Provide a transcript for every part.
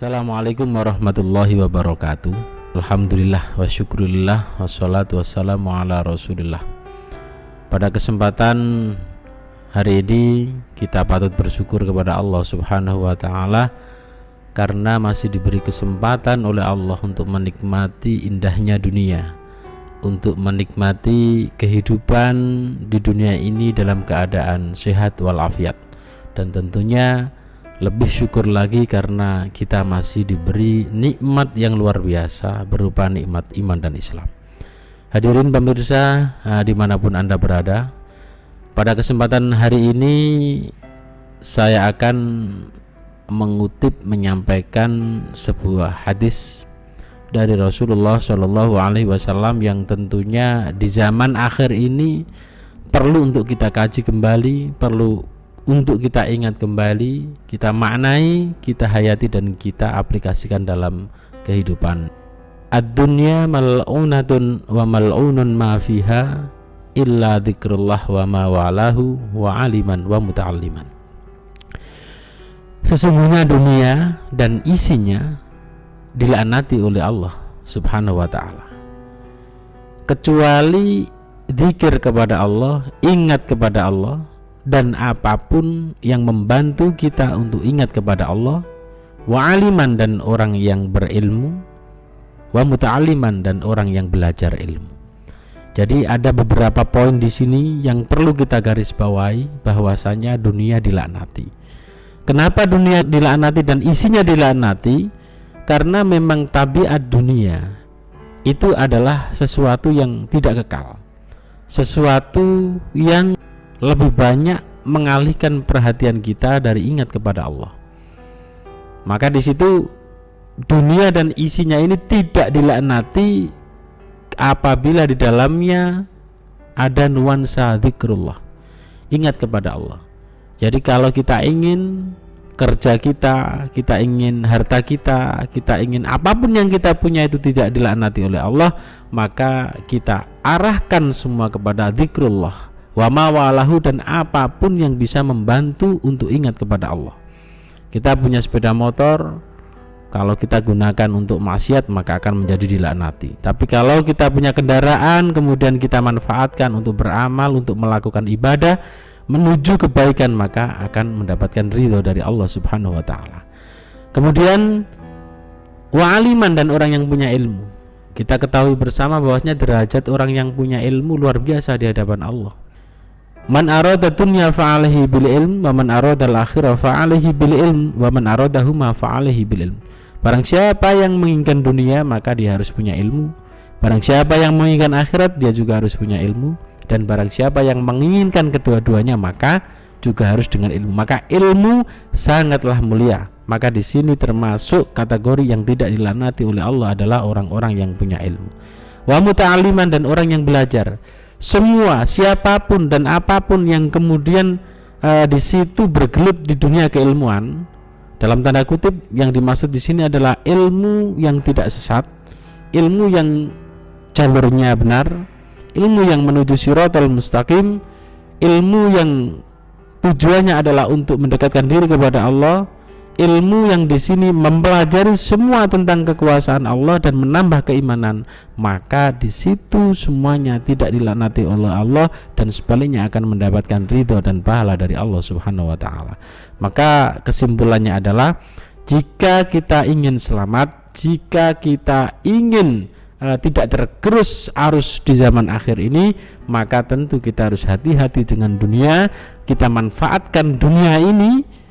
Assalamualaikum warahmatullahi wabarakatuh. Alhamdulillah wa syukurillah wassalatu wassalamu ala rasulillah. Pada kesempatan hari ini kita patut bersyukur kepada Allah subhanahu wa ta'ala karena masih diberi kesempatan oleh Allah untuk menikmati indahnya dunia, untuk menikmati kehidupan di dunia ini dalam keadaan sehat walafiat. Dan tentunya lebih syukur lagi karena kita masih diberi nikmat yang luar biasa berupa nikmat iman dan Islam. Hadirin pemirsa dimanapun Anda berada, pada kesempatan hari ini saya akan menyampaikan sebuah hadis dari Rasulullah Shallallahu Alaihi Wasallam yang tentunya di zaman akhir ini perlu untuk kita kaji kembali, perlu untuk kita ingat kembali, kita maknai, kita hayati dan kita aplikasikan dalam kehidupan. Ad-dunya mal'unatun wa mal'unun ma fiha illa dzikrullah wa ma walahu wa aliman wa muta'alliman. Sesungguhnya dunia dan isinya dilaknati oleh Allah subhanahu wa ta'ala, kecuali zikir kepada Allah, ingat kepada Allah, dan apapun yang membantu kita untuk ingat kepada Allah, wa aliman dan orang yang berilmu, wa muta'alliman dan orang yang belajar ilmu. Jadi ada beberapa poin di sini yang perlu kita garis bawahi, bahwasanya dunia dilaknati. Kenapa dunia dilaknati dan isinya dilaknati? Karena memang tabiat dunia itu adalah sesuatu yang tidak kekal, sesuatu yang lebih banyak mengalihkan perhatian kita dari ingat kepada Allah. Maka di situ dunia dan isinya ini tidak dilaknati apabila di dalamnya ada nuansa zikrullah, ingat kepada Allah. Jadi kalau kita ingin kerja kita ingin harta kita ingin apapun yang kita punya itu tidak dilaknati oleh Allah, maka kita arahkan semua kepada zikrullah wa ma walahu dan apapun yang bisa membantu untuk ingat kepada Allah. Kita punya sepeda motor, kalau kita gunakan untuk maksiat maka akan menjadi dilaknati. Tapi kalau kita punya kendaraan kemudian kita manfaatkan untuk beramal, untuk melakukan ibadah menuju kebaikan, maka akan mendapatkan ridho dari Allah subhanahu wa ta'ala. Kemudian wa aliman dan orang yang punya ilmu. Kita ketahui bersama bahwasanya derajat orang yang punya ilmu luar biasa di hadapan Allah. Man arada dunya fa'alaihi bil ilm wa man arada al-akhirah fa'alaihi bil ilm wa man aradahuma fa'alaihi bil ilm. Barang siapa yang menginginkan dunia maka dia harus punya ilmu. Barang siapa yang menginginkan akhirat dia juga harus punya ilmu. Dan barang siapa yang menginginkan kedua-duanya maka juga harus dengan ilmu. Maka ilmu sangatlah mulia. Maka di sini termasuk kategori yang tidak dilaknati oleh Allah adalah orang-orang yang punya ilmu. Wa muta'alliman dan orang yang belajar. Semua siapapun dan apapun yang kemudian di situ bergelut di dunia keilmuan, dalam tanda kutip yang dimaksud di sini adalah ilmu yang tidak sesat, ilmu yang jalurnya benar, ilmu yang menuju shiratal mustaqim, ilmu yang tujuannya adalah untuk mendekatkan diri kepada Allah, ilmu yang di sini mempelajari semua tentang kekuasaan Allah dan menambah keimanan, maka di situ semuanya tidak dilaknati oleh Allah dan sebaliknya akan mendapatkan ridho dan pahala dari Allah subhanahu wa ta'ala. Maka kesimpulannya adalah jika kita ingin selamat, jika kita ingin tidak tergerus arus di zaman akhir ini, maka tentu kita harus hati-hati dengan dunia. Kita manfaatkan dunia ini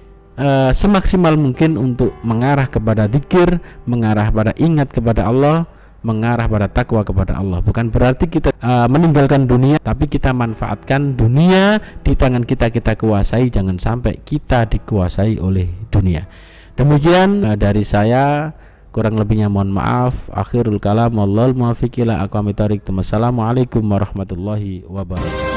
semaksimal mungkin untuk mengarah kepada zikir, mengarah pada ingat kepada Allah, mengarah pada takwa kepada Allah. Bukan berarti kita meninggalkan dunia, tapi kita manfaatkan dunia di tangan kita, kita kuasai, jangan sampai kita dikuasai oleh dunia. Demikian dari saya, kurang lebihnya mohon maaf. Akhirul kalam, wallahul muwaffiq ila aqwamit thoriq. Wassalamualaikum warahmatullahi wabarakatuh.